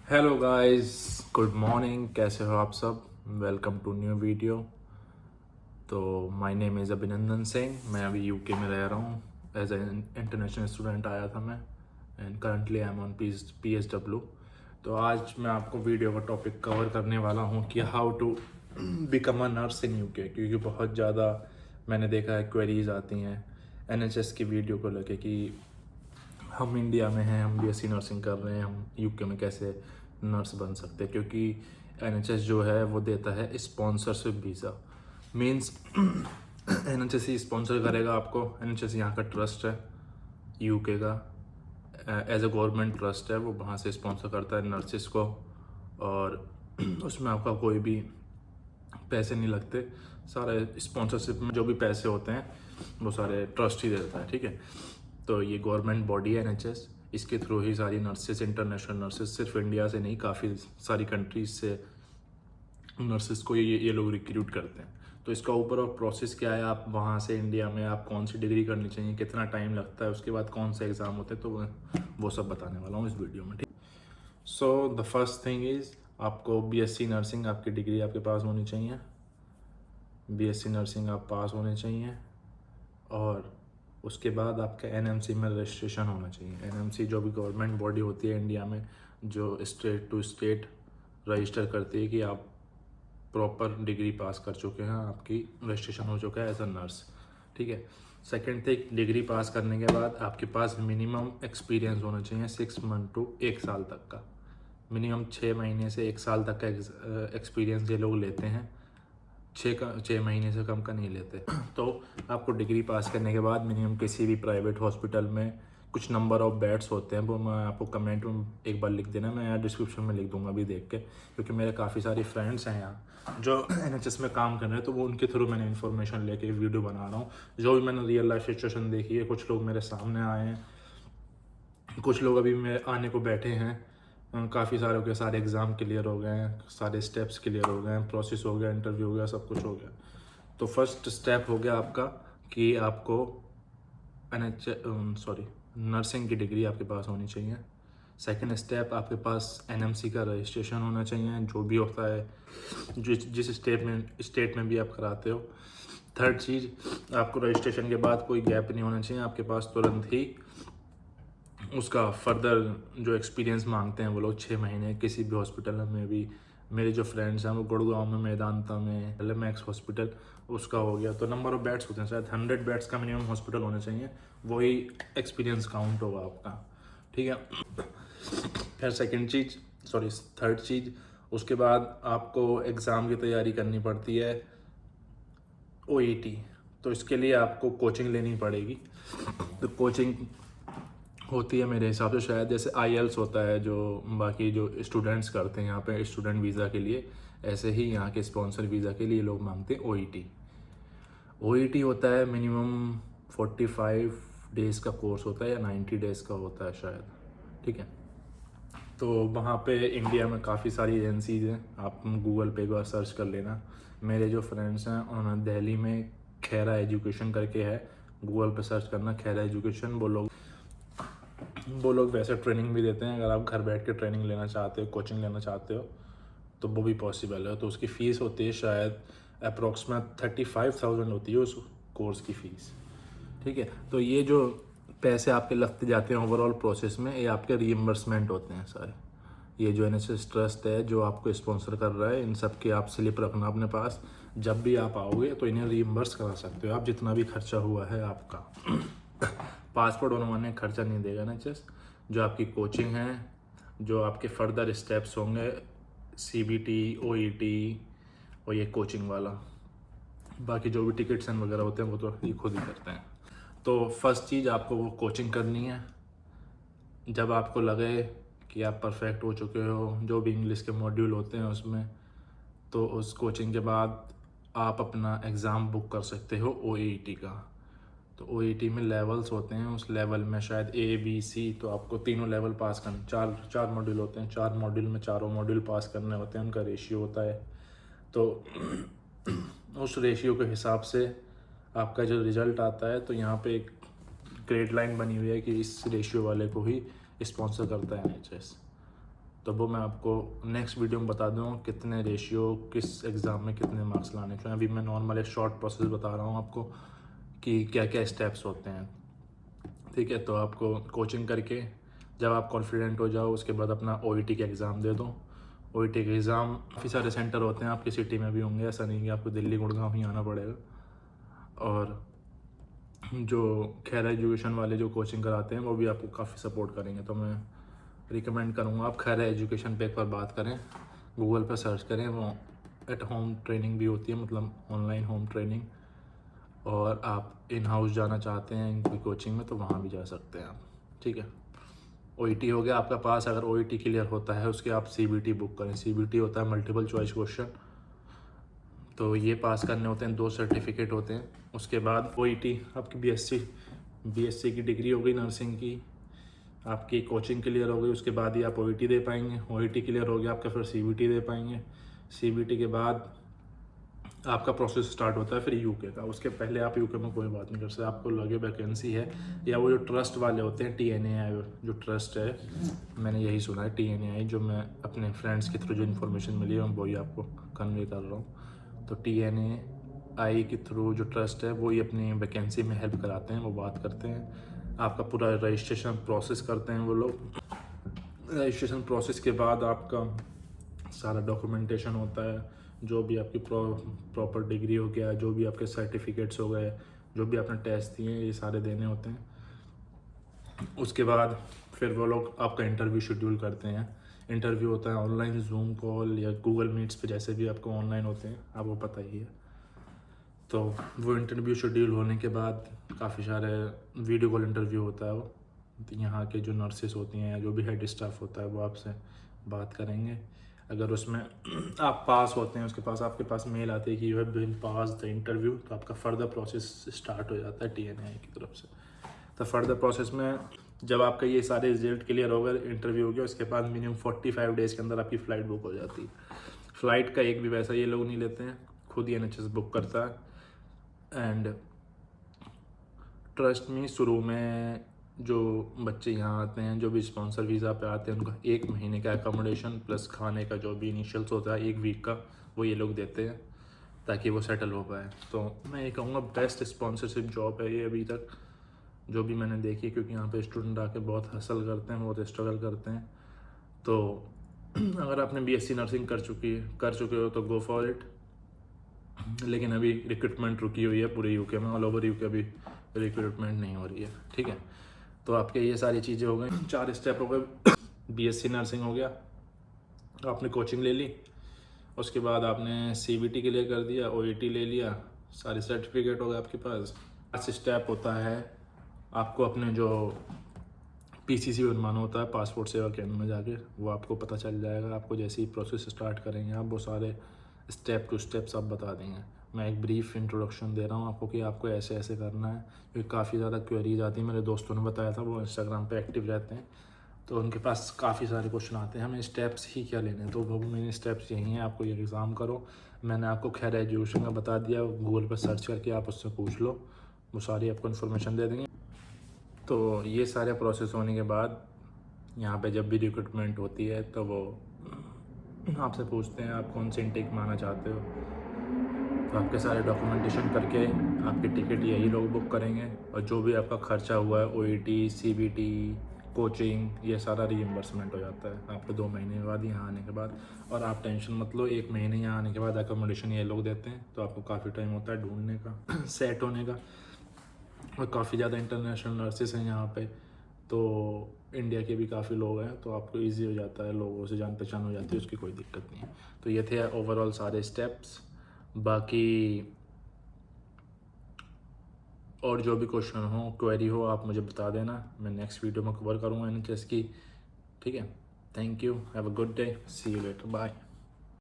Hello guys, good morning. कैसे हो आप सब? Welcome to new video. तो my name is Abhinandan Singh. मैं अभी यूके में रह रहा हूँ। एज एन इंटरनेशनल स्टूडेंट आया था मैं, and currently I am on PSW। तो आज मैं आपको वीडियो का टॉपिक कवर करने वाला हूँ कि how to become a nurse in UK, क्योंकि बहुत ज़्यादा मैंने देखा है क्वेरीज आती हैं NHS की वीडियो को लेके कि हम इंडिया में हैं, हम BSc नर्सिंग कर रहे हैं, हम यूके में कैसे नर्स बन सकते हैं, क्योंकि NHS जो है वो देता है स्पॉन्सरशिप वीज़ा। मीन्स NHS ही स्पॉन्सर करेगा आपको। NHS यहाँ का ट्रस्ट है यूके का, एज अ गवर्नमेंट ट्रस्ट है, वो वहाँ से स्पॉन्सर करता है नर्सिस को। और उसमें आपका कोई भी पैसे नहीं लगते। सारे स्पॉन्सरशिप में जो भी पैसे होते हैं वो सारे ट्रस्ट ही देता है, ठीक है। तो ये गवर्नमेंट बॉडी है NHS, इसके थ्रू ही सारी नर्सेस, इंटरनेशनल नर्सेस, सिर्फ इंडिया से नहीं, काफ़ी सारी कंट्रीज से नर्सेस को ये लोग रिक्रूट करते हैं। तो इसका ऊपर और प्रोसेस क्या है, आप वहाँ से इंडिया में आप कौन सी डिग्री करनी चाहिए, कितना टाइम लगता है, उसके बाद कौन से एग्ज़ाम होते हैं, तो वो सब बताने वाला हूँ इस वीडियो में, ठीक। So the first thing is, आपको BSc नर्सिंग आपकी डिग्री आपके पास होनी चाहिए। BSc नर्सिंग आप पास होने चाहिए, और उसके बाद आपका NMC में रजिस्ट्रेशन होना चाहिए। NMC जो भी गवर्नमेंट बॉडी होती है इंडिया में, जो स्टेट टू स्टेट रजिस्टर करती है कि आप प्रॉपर डिग्री पास कर चुके हैं, आपकी रजिस्ट्रेशन हो चुका है एज अ नर्स, ठीक है। सेकेंड थिंग, डिग्री पास करने के बाद आपके पास मिनिमम एक्सपीरियंस होना चाहिए 6 मंथ टू 1 साल तक का। मिनिमम 6 महीने से 1 साल तक का एक्सपीरियंस ये लोग लेते हैं। 6 महीने से कम का नहीं लेते। तो आपको डिग्री पास करने के बाद मिनिमम किसी भी प्राइवेट हॉस्पिटल में कुछ नंबर ऑफ बेड्स होते हैं, वो मैं आपको कमेंट में एक बार लिख देना, मैं यहाँ डिस्क्रिप्शन में लिख दूंगा अभी देख के, क्योंकि मेरे काफ़ी सारे फ्रेंड्स हैं यहाँ जो NHS में काम कर रहे हैं, तो वो उनके थ्रू मैंने इन्फॉर्मेशन लेके वीडियो बना रहा हूँ। जो भी मैंने रियल लाइफ सिचुएशन देखी है, कुछ लोग मेरे सामने आए हैं, कुछ लोग अभी मेरे आने को बैठे हैं। काफ़ी सारे के सारे एग्ज़ाम क्लियर हो गए हैं, सारे स्टेप्स क्लियर हो गए हैं, प्रोसेस हो गया, इंटरव्यू हो गया, सब कुछ हो गया। तो फर्स्ट स्टेप हो गया आपका कि आपको नर्सिंग की डिग्री आपके पास होनी चाहिए। सेकंड स्टेप, आपके पास NMC का रजिस्ट्रेशन होना चाहिए, जो भी होता है जिस स्टेट में भी आप कराते हो। थर्ड चीज़, आपको रजिस्ट्रेशन के बाद कोई गैप नहीं होना चाहिए, आपके पास तुरंत ही उसका फर्दर जो एक्सपीरियंस मांगते हैं वो लोग 6 महीने किसी भी हॉस्पिटल में भी। मेरे जो फ्रेंड्स हैं वो गुड़गांव में, मेदांता में, LMX हॉस्पिटल उसका हो गया। तो नंबर ऑफ बेड्स होते हैं, शायद 100 बेड्स का मिनिमम हॉस्पिटल होना चाहिए, वही एक्सपीरियंस काउंट होगा आपका, ठीक है। फिर थर्ड चीज़, उसके बाद आपको एग्ज़ाम की तैयारी करनी पड़ती है OET। तो इसके लिए आपको कोचिंग लेनी पड़ेगी। तो कोचिंग होती है मेरे हिसाब से शायद जैसे IELTS होता है जो बाकी जो स्टूडेंट्स करते हैं यहाँ पे स्टूडेंट वीज़ा के लिए, ऐसे ही यहाँ के स्पॉन्सर वीज़ा के लिए लोग मांगते हैं OET होता है मिनिमम 45 डेज़ का कोर्स होता है, या 90 डेज़ का होता है शायद, ठीक है। तो वहाँ पे इंडिया में काफ़ी सारी एजेंसीज हैं, आप गूगल पे एक बार सर्च कर लेना। मेरे जो फ्रेंड्स हैं उन्होंने दिल्ली में खैरा एजुकेशन करके है, गूगल पे सर्च करना खैरा एजुकेशन। वो लोग वैसे ट्रेनिंग भी देते हैं, अगर आप घर बैठ के ट्रेनिंग लेना चाहते हो, कोचिंग लेना चाहते हो, तो वो भी पॉसिबल है। तो उसकी फ़ीस होती है शायद अप्रॉक्सीमेट 35,000 होती है उस कोर्स की फ़ीस, ठीक है। तो ये जो पैसे आपके लगते जाते हैं ओवरऑल प्रोसेस में, ये आपके रीइम्बर्समेंट होते हैं सारे। ये जो NHS ट्रस्ट है जो आपको स्पॉन्सर कर रहा है, इन सब के आप स्लिप रखना अपने पास। जब भी आप आओगे तो इन्हें रीइम्बर्स करा सकते हो आप, जितना भी खर्चा हुआ है आपका। पासपोर्ट बनवाने का खर्चा नहीं देगा NHS। जो आपकी कोचिंग है, जो आपके फर्दर स्टेप्स होंगे, CBT, OET और ये कोचिंग वाला, बाकी जो भी टिकट्स एंड वगैरह होते हैं वो तो ये खुद ही करते हैं। तो फर्स्ट चीज़ आपको वो कोचिंग करनी है। जब आपको लगे कि आप परफेक्ट हो चुके हो जो भी इंग्लिश के मॉड्यूल होते हैं उसमें, तो उस कोचिंग के बाद आप अपना एग्ज़ाम बुक कर सकते हो OET का। तो OET में लेवल्स होते हैं, उस लेवल में शायद A B C, तो आपको तीनों लेवल पास करने, चार मॉड्यूल होते हैं, 4 मॉड्यूल में चारों मॉड्यूल पास करने होते हैं, उनका रेशियो होता है। तो उस रेशियो के हिसाब से आपका जो रिज़ल्ट आता है, तो यहाँ पे एक ग्रेड लाइन बनी हुई है कि इस रेशियो वाले को ही स्पॉन्सर करता है NHS। तो वो मैं आपको नेक्स्ट वीडियो में बता दूँगा कितने रेशियो किस एग्ज़ाम में कितने मार्क्स लाने चाहिए। अभी मैं नॉर्मल एक शॉर्ट प्रोसेस बता रहा हूँ आपको कि क्या क्या स्टेप्स होते हैं, ठीक है। तो आपको कोचिंग करके जब आप कॉन्फिडेंट हो जाओ, उसके बाद अपना OET का एग्ज़ाम दे दो। OET के एग्ज़ाम काफ़ी सारे सेंटर होते हैं, आपकी सिटी में भी होंगे, ऐसा नहीं कि आपको दिल्ली गुड़गांव ही आना पड़ेगा। और जो खैर एजुकेशन वाले जो कोचिंग कराते हैं वो भी आपको काफ़ी सपोर्ट करेंगे। तो मैं रिकमेंड करूँगा आप खैर एजुकेशन पे एक बार बात करें, गूगल पर सर्च करें, वो एट होम ट्रेनिंग भी होती है, मतलब ऑनलाइन होम ट्रेनिंग। और आप इन हाउस जाना चाहते हैं इनकी कोचिंग में तो वहाँ भी जा सकते हैं आप, ठीक है। OET हो गया आपका पास, अगर OET क्लियर होता है उसके आप CBT बुक करें। CBT होता है मल्टीपल चॉइस क्वेश्चन, तो ये पास करने होते हैं, 2 सर्टिफिकेट होते हैं। उसके बाद OET आपकी BSc की डिग्री हो गई नर्सिंग की, आपकी कोचिंग क्लियर हो गई, उसके बाद ही आप OET दे पाएंगे। OET क्लियर हो गया आपका, फिर CBT दे पाएंगे। CBT के बाद आपका प्रोसेस स्टार्ट होता है फिर UK का। उसके पहले आप UK में कोई बात नहीं कर सकते। आपको लगे वैकेंसी है, या वो जो ट्रस्ट वाले होते हैं TNAI जो ट्रस्ट है, मैंने यही सुना है TNAI, जो मैं अपने फ्रेंड्स के थ्रू जो इन्फॉर्मेशन मिली है वही आपको कन्वे कर रहा हूँ। तो TNAI के थ्रू जो ट्रस्ट है वही अपनी वैकेंसी में हेल्प कराते हैं, वो बात करते हैं, आपका पूरा रजिस्ट्रेशन प्रोसेस करते हैं वो लोग। रजिस्ट्रेशन प्रोसेस के बाद आपका सारा डॉक्यूमेंटेशन होता है, जो भी आपकी प्रॉपर डिग्री हो गया, जो भी आपके सर्टिफिकेट्स हो गए, जो भी आपने टेस्ट दिए, ये सारे देने होते हैं। उसके बाद फिर वो लोग आपका इंटरव्यू शेड्यूल करते हैं। इंटरव्यू होता है ऑनलाइन, जूम कॉल या गूगल मीट्स पे, जैसे भी आपको ऑनलाइन होते हैं, आपको पता ही है। तो वो इंटरव्यू शेड्यूल होने के बाद काफ़ी सारे वीडियो कॉल इंटरव्यू होता है। वो यहाँ के जो नर्सेस होती हैं या जो भी हेड स्टाफ होता है वो आपसे बात करेंगे। अगर उसमें आप पास होते हैं, उसके पास आपके पास मेल आती है कि you have been pass the interview, तो आपका फर्दर प्रोसेस स्टार्ट हो जाता है TNAI की तरफ से। तो फर्दर प्रोसेस में जब आपका ये सारे रिजल्ट क्लियर हो गए, इंटरव्यू हो गया, उसके बाद मिनिमम 45 डेज़ के अंदर आपकी फ़्लाइट बुक हो जाती है। फ़्लाइट का एक भी पैसा ये लोग नहीं लेते हैं, खुद ही NHS बुक करता है। एंड ट्रस्ट में शुरू में जो बच्चे यहाँ आते हैं, जो भी स्पॉन्सर वीज़ा पे आते हैं, उनको 1 महीने का एकोमोडेशन प्लस खाने का जो भी इनिशियल्स होता है 1 वीक का, वो ये लोग देते हैं ताकि वो सेटल हो पाए। तो मैं ये कहूँगा बेस्ट स्पॉन्सरशिप जॉब है ये अभी तक जो भी मैंने देखी, क्योंकि यहाँ पे स्टूडेंट आके बहुत हसल करते हैं, बहुत स्ट्रगल करते हैं। तो अगर आपने BSc नर्सिंग कर चुके हो तो गो फॉर इट। लेकिन अभी रिक्रूटमेंट रुकी हुई है पूरे UK में, ऑल ओवर UK अभी रिक्रूटमेंट नहीं हो रही है, ठीक है। तो आपके ये सारी चीज़ें हो गई, 4 स्टेप हो गए। BSc नर्सिंग हो गया, आपने कोचिंग ले ली, उसके बाद आपने CBT क्लियर कर दिया, OET ले लिया, सारे सर्टिफिकेट हो गए आपके पास। लास्ट स्टेप होता है आपको अपने जो PCC बनवाना होता है, पासपोर्ट सेवा केंद्र में जाके, वो आपको पता चल जाएगा। आपको जैसे ही प्रोसेस स्टार्ट करेंगे आप, वो सारे स्टेप टू स्टेप सब बता देंगे। मैं एक ब्रीफ इंट्रोडक्शन दे रहा हूँ आपको कि आपको ऐसे ऐसे करना है, क्योंकि काफ़ी ज़्यादा क्वेरीज आती हैं। मेरे दोस्तों ने बताया था, वो इंस्टाग्राम पे एक्टिव रहते हैं, तो उनके पास काफ़ी सारे क्वेश्चन आते हैं, हमें स्टेप्स ही क्या लेने हैं। तो वो मेरे स्टेप्स यही हैं, आपको ये एग्ज़ाम करो। मैंने आपको खैर एजुकेशन का बता दिया, गूगल पर सर्च करके आप उससे पूछ लो, वो सारी आपको इन्फॉर्मेशन दे देंगे। तो ये सारे प्रोसेस होने के बाद यहाँ पे जब भी रिक्रूटमेंट होती है तो वो आपसे पूछते हैं आप कौन से इनटेक में आना चाहते हो। तो आपके सारे डॉक्यूमेंटेशन करके आपकी टिकट यही लोग बुक करेंगे, और जो भी आपका खर्चा हुआ है OET CBT कोचिंग, ये सारा रीइंबर्समेंट हो जाता है आपको 2 महीने के बाद यहाँ आने के बाद। और आप टेंशन मत लो, 1 महीने यहाँ आने के बाद अकोमोडेशन ये लोग देते हैं, तो आपको काफ़ी टाइम होता है ढूंढने का सेट होने का। और काफ़ी ज़्यादा इंटरनेशनल नर्सेस हैं यहाँ पे, तो इंडिया के भी काफ़ी लोग हैं, तो आपको इजी हो जाता है, लोगों से जान पहचान हो जाती है, उसकी कोई दिक्कत नहीं है। तो ये थे ओवरऑल सारे स्टेप्स। बाकी और जो भी क्वेश्चन हो, क्वेरी हो, आप मुझे बता देना, मैं नेक्स्ट वीडियो में कवर करूँगा NHS की, ठीक है। Thank you, have a good day, see you later, bye.